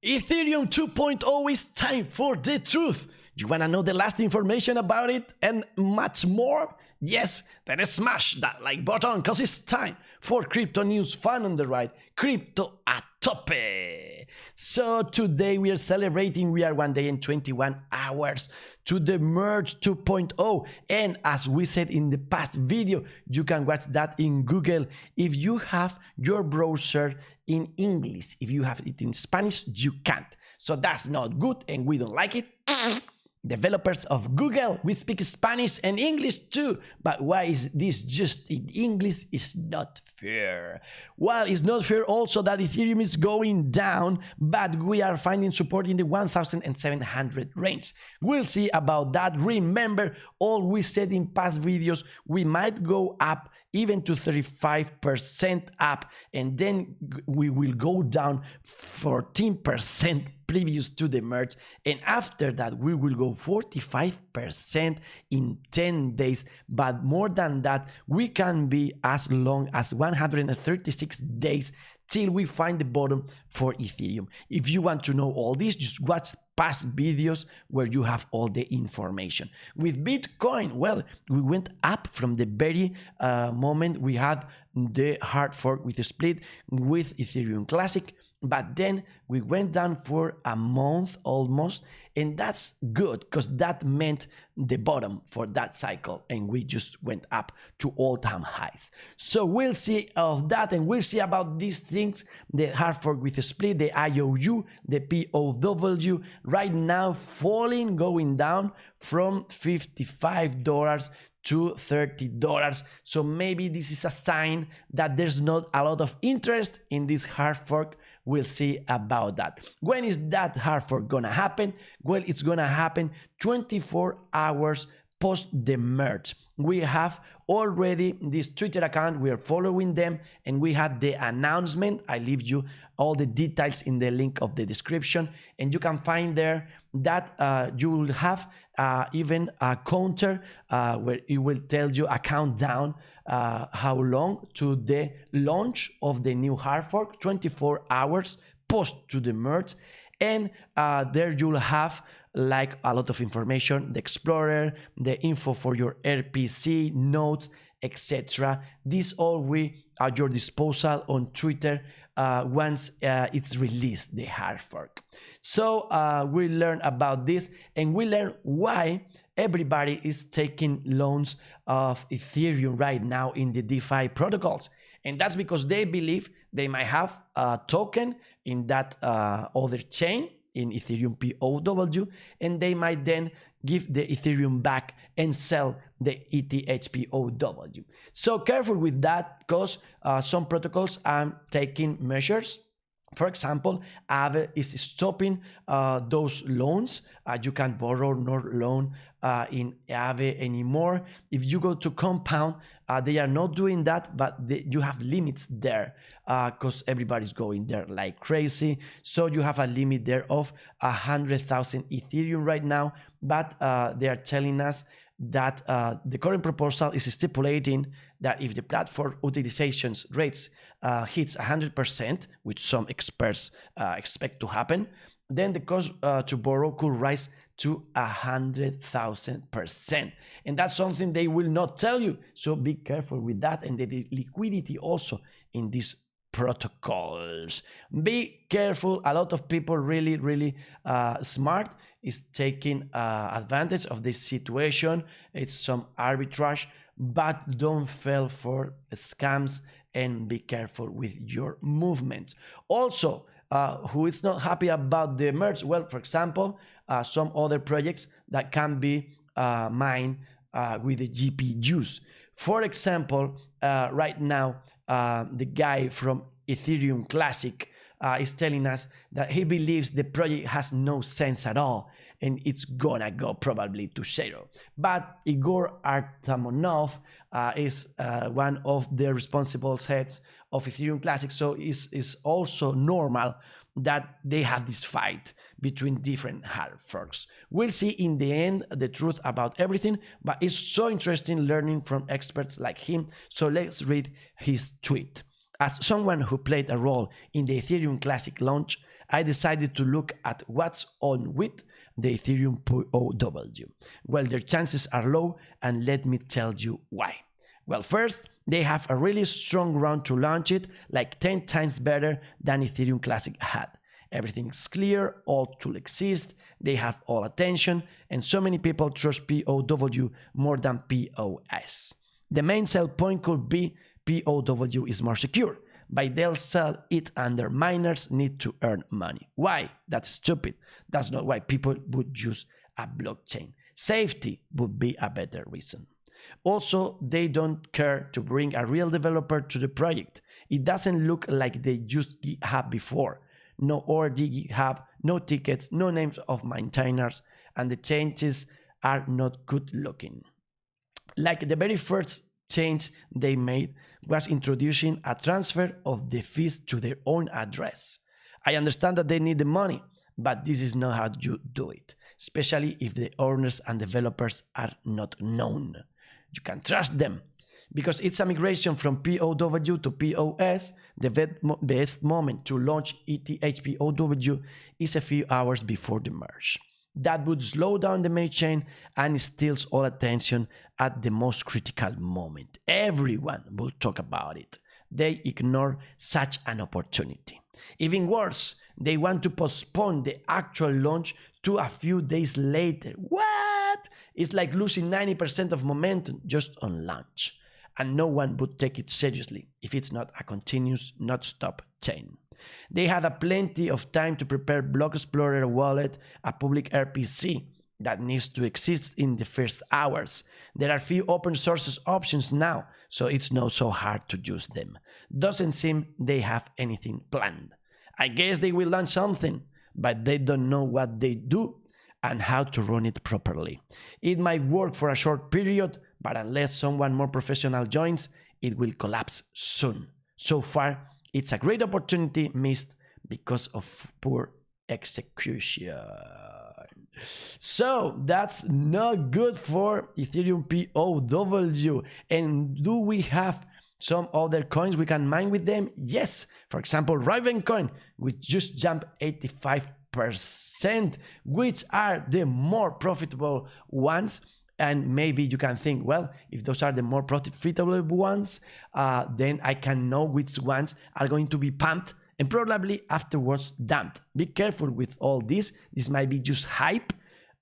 Ethereum 2.0 is time for the truth. You wanna know the last information about it and much more? Yes, then smash that like button, cause it's time for Crypto News fun on the right, Crypto a tope. So today we are celebrating, we are 1 day and 21 hours to the merge 2.0, and as we said in the past video, you can watch that in Google if you have your browser in English. If you have it in Spanish, you can't. So that's not good and we don't like it. Developers of Google, we speak Spanish and English too, but why is this just in English? Is not fair. Well, it's not fair also that Ethereum is going down, but we are finding support in the 1,700 range. We'll see about that. Remember, all we said in past videos, we might go up even to 35% up, and then we will go down 14% previous to the merge, and after that we will go 45% in 10 days, but more than that we can be as long as 136 days till we find the bottom for Ethereum. If you want to know all this, just watch past videos where you have all the information. With Bitcoin, well, we went up from the very moment we had the hard fork with the split with Ethereum Classic, but then we went down for a month almost, and that's good because that meant the bottom for that cycle, and we just went up to all-time highs. So we'll see of that, and we'll see about these things, the hard fork with the split, the IOU, the POW, right now falling, going down from $55 to $30. So maybe this is a sign that there's not a lot of interest in this hard fork. We'll see about that. When is that hard fork gonna happen? Well, it's gonna happen 24 hours post the merge. We have already this Twitter account, we are following them, and we had the announcement. I leave you all the details in the link of the description, and you can find there that you will have even a counter where it will tell you a countdown how long to the launch of the new hard fork, 24 hours post to the merge, and there you'll have like a lot of information, the Explorer, the info for your RPC, notes, etc. This all will be at your disposal on Twitter once it's released, the hard fork. So we learn about this, and we learn why everybody is taking loans of Ethereum right now in the DeFi protocols. And that's because they believe they might have a token in that other chain, in Ethereum POW, and they might then give the Ethereum back and sell the ETH POW. So careful with that, because some protocols are taking measures. For example, Aave is stopping those loans. You can't borrow nor loan in Aave anymore. If you go to Compound, they are not doing that, but you have limits there because everybody's going there like crazy. So you have a limit there of 100,000 Ethereum right now, but they are telling us that the current proposal is stipulating that if the platform utilizations rates hits 100%, which some experts expect to happen, then the cost to borrow could rise to 100,000%. And that's something they will not tell you. So be careful with that, and the liquidity also in these protocols. Be careful. A lot of people really smart is taking advantage of this situation. It's some arbitrage, but don't fall for scams and be careful with your movements. Also, who is not happy about the merge? Well, for example, some other projects that can be mined with the GPUs. For example, right now, the guy from Ethereum Classic is telling us that he believes the project has no sense at all, and it's gonna go probably to zero. But Igor Artamonov is one of the responsible heads of Ethereum Classic, so it's also normal that they have this fight between different hard forks. We'll see in the end the truth about everything, but it's so interesting learning from experts like him. So let's read his tweet. As someone who played a role in the Ethereum Classic launch, I decided to look at what's on with the Ethereum POW. Well, their chances are low, and let me tell you why. Well, first, they have a really strong round to launch it, like 10 times better than Ethereum Classic had. Everything is clear, all tools exist, they have all attention, and so many people trust POW more than POS. The main sell point could be POW is more secure, but they'll sell it and their miners need to earn money. Why? That's stupid. That's not why people would use a blockchain. Safety would be a better reason. Also, they don't care to bring a real developer to the project. It doesn't look like they used GitHub before. No ORD GitHub, no tickets, no names of maintainers, and the changes are not good looking. Like the very first change they made was introducing a transfer of the fees to their own address. I understand that they need the money, but this is not how you do it, especially if the owners and developers are not known. You can trust them. Because it's a migration from POW to POS, the best moment to launch ETH POW is a few hours before the merge. That would slow down the main chain and steals all attention at the most critical moment. Everyone will talk about it. They ignore such an opportunity. Even worse, they want to postpone the actual launch to a few days later. What? It's like losing 90% of momentum just on launch. And no one would take it seriously if it's not a continuous, not-stop chain. They had plenty of time to prepare Block Explorer wallet, a public RPC that needs to exist in the first hours. There are few open source options now, so it's not so hard to use them. Doesn't seem they have anything planned. I guess they will launch something, but they don't know what they do and how to run it properly. It might work for a short period, but unless someone more professional joins, it will collapse soon. So far, it's a great opportunity missed because of poor execution. So that's not good for Ethereum POW. And do we have some other coins we can mine with them? Yes. For example, Ravencoin, which just jumped 85%, which are the more profitable ones. And maybe you can think, well, if those are the more profitable ones, then I can know which ones are going to be pumped and probably afterwards dumped. Be careful with all this. This might be just hype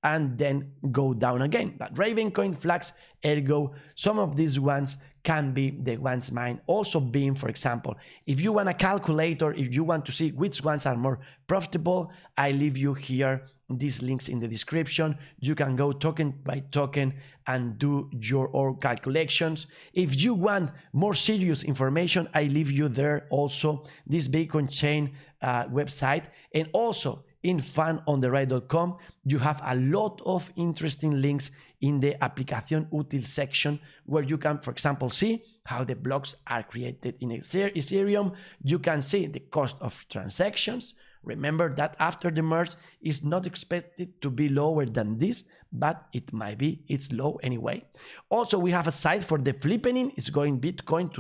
and then go down again. But Ravencoin flags, ergo, some of these ones can be the ones mine. Also being, for example, if you want a calculator, if you want to see which ones are more profitable, I leave you here these links in the description. You can go token by token and do your own calculations. If you want more serious information, I leave you there also this Bitcoin chain website, and also in funontheright.com you have a lot of interesting links in the application util section where you can, for example, see how the blocks are created in Ethereum. You can see the cost of transactions. Remember that after the merge is not expected to be lower than this, but it might be, it's low anyway. Also, we have a site for the flippening. It's going Ethereum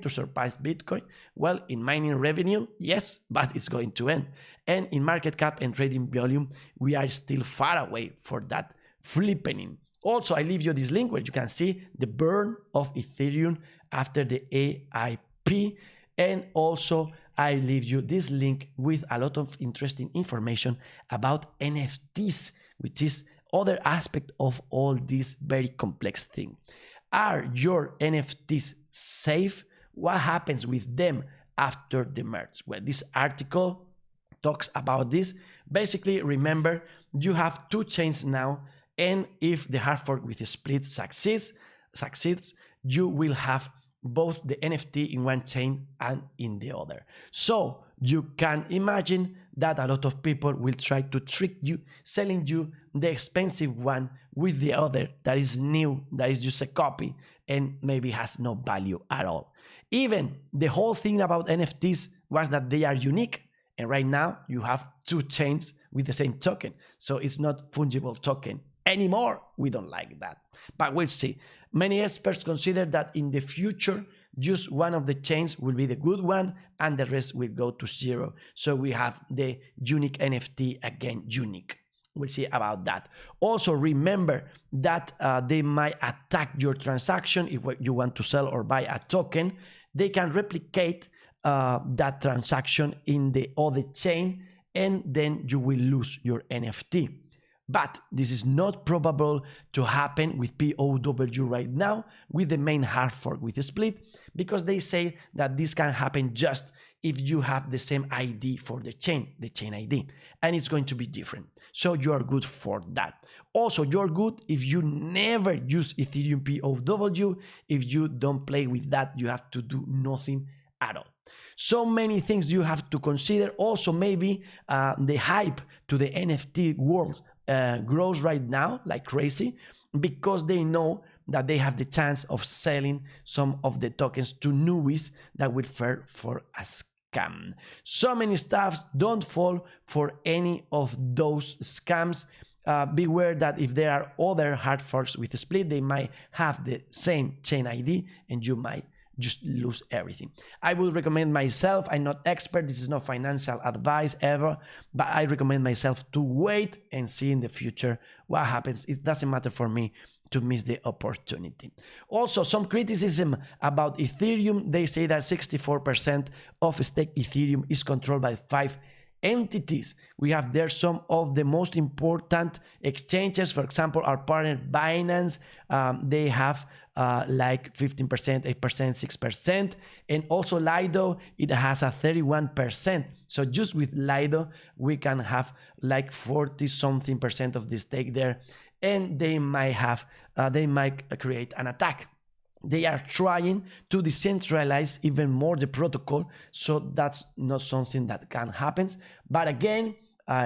to surpass Bitcoin. Well, in mining revenue, yes, but it's going to end. And in market cap and trading volume, we are still far away for that flippening. Also, I leave you this link where you can see the burn of Ethereum after the AIP. And also, I leave you this link with a lot of interesting information about NFTs, which is other aspect of all this very complex thing. Are your NFTs safe? What happens with them after the merge? Well, this article talks about this. Basically, remember, you have two chains now, and if the hard fork with the split succeeds, you will have both the NFT in one chain and in the other. So you can imagine that a lot of people will try to trick you, selling you the expensive one with the other that is new, that is just a copy and maybe has no value at all. Even the whole thing about NFTs was that they are unique, and right now you have two chains with the same token, so it's not fungible token anymore. We don't like that, but we'll see. Many experts consider that in the future just one of the chains will be the good one and the rest will go to zero. So we have the unique NFT again, unique. We'll see about that. Also remember that they might attack your transaction if you want to sell or buy a token. They can replicate that transaction in the other chain, and then you will lose your NFT. But this is not probable to happen with POW right now with the main hard fork with Split, because they say that this can happen just if you have the same ID for the chain ID, and it's going to be different. So you are good for that. Also, you're good if you never use Ethereum POW. If you don't play with that, you have to do nothing at all. So many things you have to consider. Also, maybe the hype to the NFT world grows right now like crazy, because they know that they have the chance of selling some of the tokens to newbies that will fall for a scam. So many stuff, don't fall for any of those scams. Beware that if there are other hard forks with a Split, they might have the same chain ID and you might just lose everything. I will recommend myself, I'm not expert, this is not financial advice ever, but I recommend myself to wait and see in the future what happens. It doesn't matter for me to miss the opportunity. Also, some criticism about Ethereum. They say that 64% of stake Ethereum is controlled by 5 entities. We have there some of the most important exchanges. For example, our partner Binance, they have like 15%, 8%, 6%, and also Lido, it has a 31%. So just with Lido, we can have like 40-something% of the stake there, and they might create an attack. They are trying to decentralize even more the protocol, so that's not something that can happen. But again,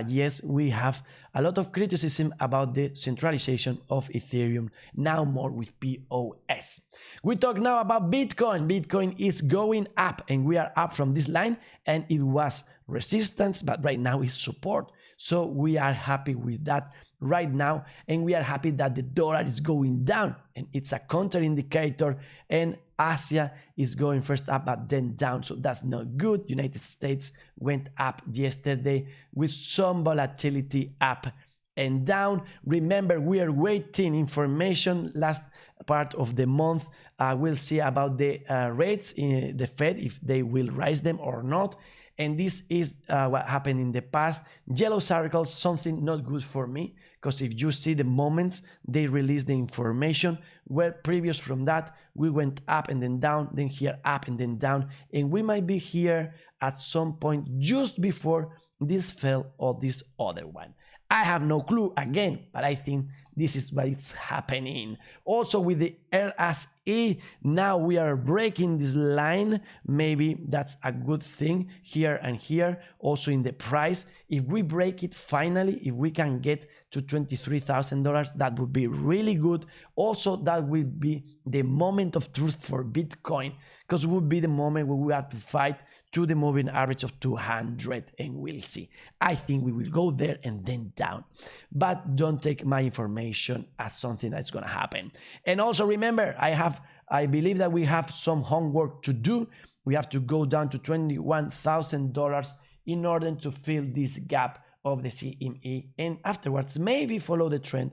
yes, we have a lot of criticism about the centralization of Ethereum, now more with POS. We talk now about Bitcoin. Bitcoin is going up, and we are up from this line, and it was resistance, but right now it's support. So we are happy with that right now, and we are happy that the dollar is going down, and it's a counter indicator, and Asia is going first up but then down, so that's not good. United States went up yesterday with some volatility up and down. Remember, we are waiting information last part of the month. We'll see about the rates in the Fed, if they will raise them or not. And this is what happened in the past. Yellow circles, something not good for me, because if you see the moments they release the information, where previous from that we went up and then down, then here up and then down, and we might be here at some point just before this fell or this other one. I have no clue again, but I think this is what is happening. Also with the RSE, now we are breaking this line. Maybe that's a good thing here and here. Also in the price, if we break it finally, if we can get to $23,000, that would be really good. Also, that will be the moment of truth for Bitcoin, because it would be the moment where we have to fight to the moving average of 200, and we'll see. I think we will go there and then down, but don't take my information as something that's gonna happen. And also remember, I believe that we have some homework to do. We have to go down to $21,000 in order to fill this gap of the CME, and afterwards maybe follow the trend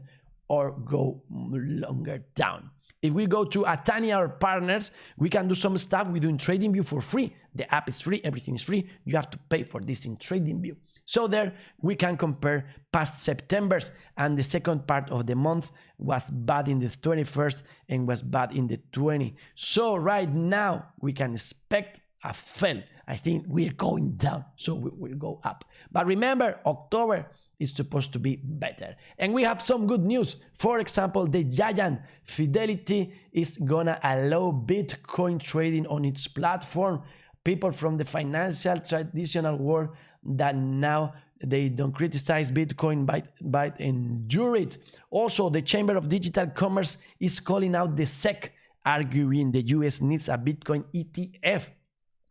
or go longer down. If we go to Atani, our partners, we can do some stuff. We're doing TradingView for free. The app is free, everything is free. You have to pay for this in TradingView. So there we can compare past Septembers, and the second part of the month was bad in the 21st and was bad in the 20th. So right now we can expect a fall. I think we're going down, so we will go up. But remember, October is supposed to be better. And we have some good news. For example, the giant Fidelity is gonna allow Bitcoin trading on its platform. People from the financial traditional world that now they don't criticize Bitcoin but endure it. Also, the Chamber of Digital Commerce is calling out the SEC, arguing the US needs a Bitcoin ETF.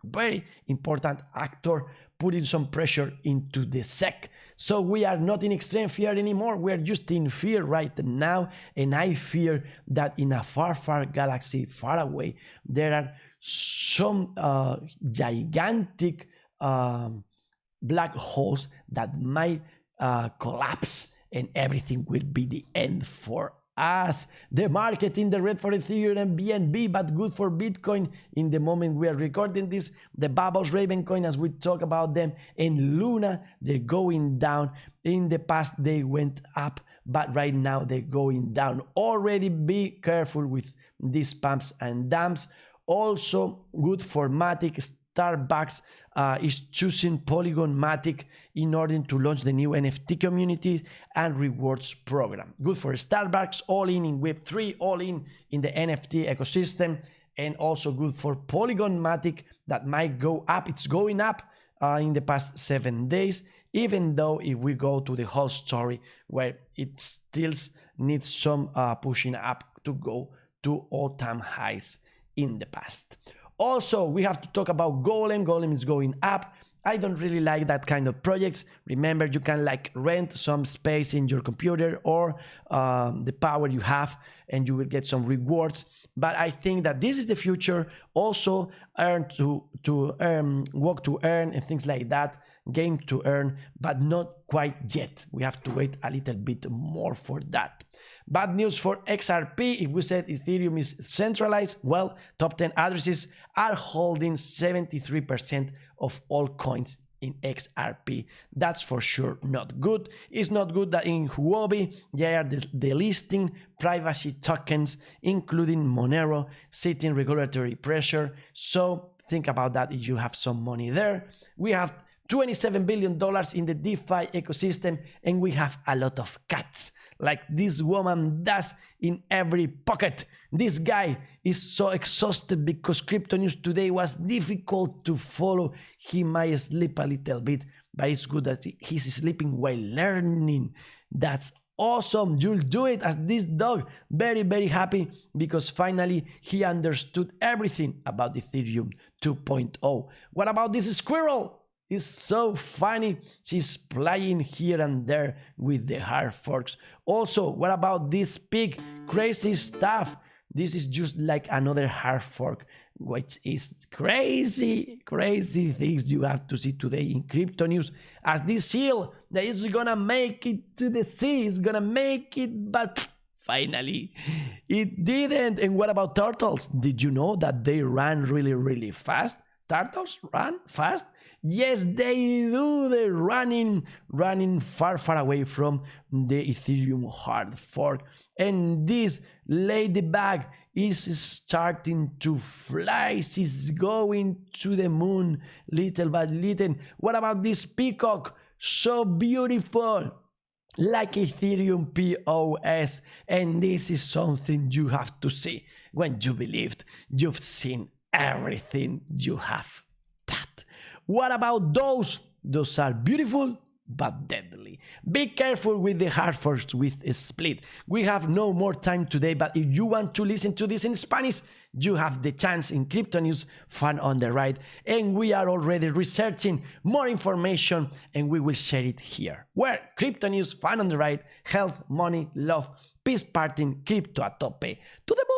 Very important actor, putting some pressure into the SEC. So we are not in extreme fear anymore. We are just in fear right now. And I fear that in a far, far galaxy, far away, there are some gigantic black holes that might collapse, and everything will be the end for us. The market in the red for Ethereum and BNB, but good for Bitcoin in the moment we are recording this. The bubbles, Ravencoin, as we talk about them, and Luna, they're going down. In the past they went up, but right now they're going down. Already be careful with these pumps and dumps. Also good for Matic. Starbucks is choosing Polygon Matic in order to launch the new NFT communities and rewards program. Good for Starbucks, all in Web3, all in the NFT ecosystem, and also good for Polygon Matic that might go up. It's going up in the past 7 days, even though if we go to the whole story where it still needs some pushing up to go to all-time highs in the past. Also, we have to talk about Golem. Golem is going up. I don't really like that kind of projects. Remember, you can like rent some space in your computer or the power you have, and you will get some rewards. But I think that this is the future. Also, earn to earn, work to earn, and things like that. Game to earn, but not quite yet. We have to wait a little bit more for that. Bad news for XRP. If we said Ethereum is centralized, well, top 10 addresses are holding 73% of all coins in XRP. That's for sure not good. It's not good that in Huobi they are delisting privacy tokens, including Monero, citing regulatory pressure. So think about that if you have some money there. We have $27 billion in the DeFi ecosystem, and we have a lot of cats, like this woman does in every pocket. This guy is so exhausted because CryptoNews today was difficult to follow. He might sleep a little bit, but it's good that he's sleeping while learning. That's awesome. You'll do it as this dog. Very, very happy because finally he understood everything about Ethereum 2.0. What about this squirrel? It's so funny. She's playing here and there with the hard forks. Also, what about this pig? Crazy stuff. This is just like another hard fork, which is crazy things you have to see today in crypto news. As this seal that is gonna make it to the sea, is gonna make it, but finally it didn't. And what about turtles? Did you know that they run really fast? Turtles run fast? Yes, they do. They're running far away from the Ethereum hard fork. And this ladybug is starting to fly. She's going to the moon little by little. What about this peacock? So beautiful, like Ethereum POS. And this is something you have to see. When you believed, you've seen everything. You have that. What about those? Those are beautiful but deadly. Be careful with the hard forks with a split. We have no more time today, but if you want to listen to this in Spanish, you have the chance in CryptoNews Fun on the Right, and we are already researching more information and we will share it here. Where? CryptoNews Fun on the Right, health, money, love, peace, parting, crypto a tope. To the moon!